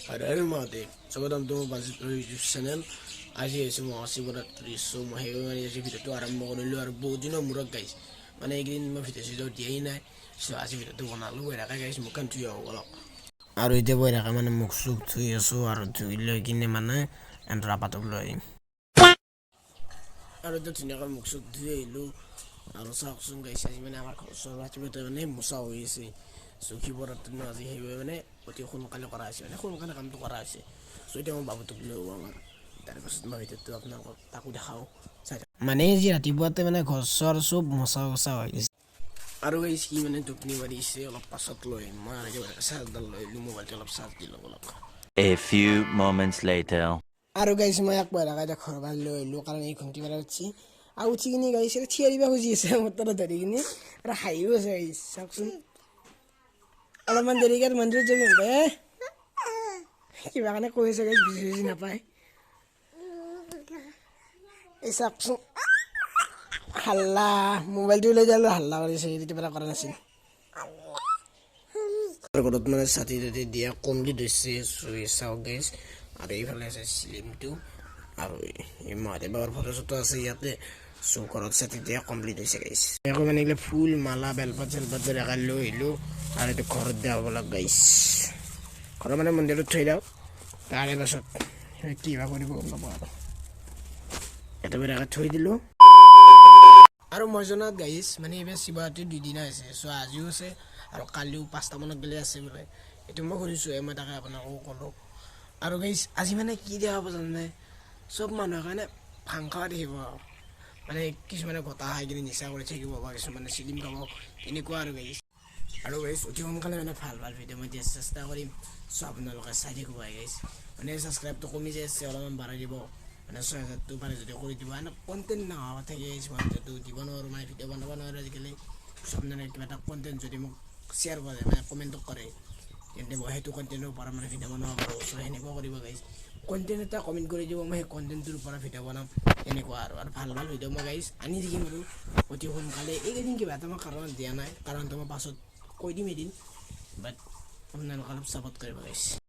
Hare Mate, Sagadam to Basically channel. As you see, Sivaratri, so my heaven is if you are more Bodino Muragais. When I green Mafis out Diana, so as if you do one alone, I guess Mukan to your walk. Are we the way I come and Muksuk to your so are to look in the manner and rapat of lawing? Are the Tinaka Muksuk to you? I was soon guys, as you never call so much better name Musa, we say. So he brought to know the heaven, but you couldn't call Karasi, and I couldn't come to Karasi. So you don't about to blow one. That was married to Taku how. Manage at Tibuata when I call Sorso Musa. Otherwise, he went to Nivadi sale of Passatlo in Manager, the Lumo of Sati. A few moments later. Arugais Mayak, but I got a corval local and continuity. I would see you guys here who's you say what the Rini, Rahay was a Saxon. Alamandarigan Mandra, eh? You are not always a business in a pie. A Saxon. Halla, mobile to Lejal Halla is a little bit of currency. Recordman Saturday, they are complete so we saw guys. Are even as a slim too. Are we? Might about for say at the so called Saturday complete guys. I recommend a full malabel patel, but there are low are the corda guys. Coromana Mondelo trade out. That I was a key. I would go about at the very trade. Aro mojona guys, mane ebe Sivaratri didina ase. So as you say, aro kaliu pasta mona gele ase bole. Etu mo khonisu ema taka apna ko kolo. Aro guys, আজি মানে কি দেয়া হ'ব জানে? সব মানুহ কাৰণে ফাংখা দেখিব। মানে কিছুমানে গতা হাই কিনে নিচা কৰি থাকিব বা কিছুমানে সিলিম খাব। এনেকুৱা আৰু guys। আৰু guys, অতি সোনকালে মানে ভাল ভিডিও মই দিয়া চেষ্টা কৰিম। সব আপোনালোকে চাই থাকিব guys। মানে সাবস্ক্ৰাইব তো কমি যায় আছে অলপমান বাঢ়াই দিব। মানে তো মানে যদি কৰি দিব না কন্টেন্ট না হওয়া থাকে মানে তো জীবন আর মানে ভিডিও বানাবো না আজিকালি সামনে কিবা এটা কন্টেন্ট যদি মোক শেয়ার করে মানে কমেন্ট করে তেন্তে মই হেতু কন্টেন্টৰ পৰা মানে ভিডিও বনাব পাৰো সো হেনেকুৱা কৰিব গাইস কন্টেন্ট এটা কমেন্ট কৰি দিব মই কন্টেন্টৰ পৰা ভিডিও বনাম এনেকুৱা আৰু ভাল ভিডিও মই গাইস আনি দিম আৰু অতি সোনকালে এইদিন কিবা এটা মই কাৰণ দিয়া নাই কাৰণ মই পাছত কৈ দিম এদিন বাট আপোনালোকে অলপ সাপোৰ্ট কৰিব গাইস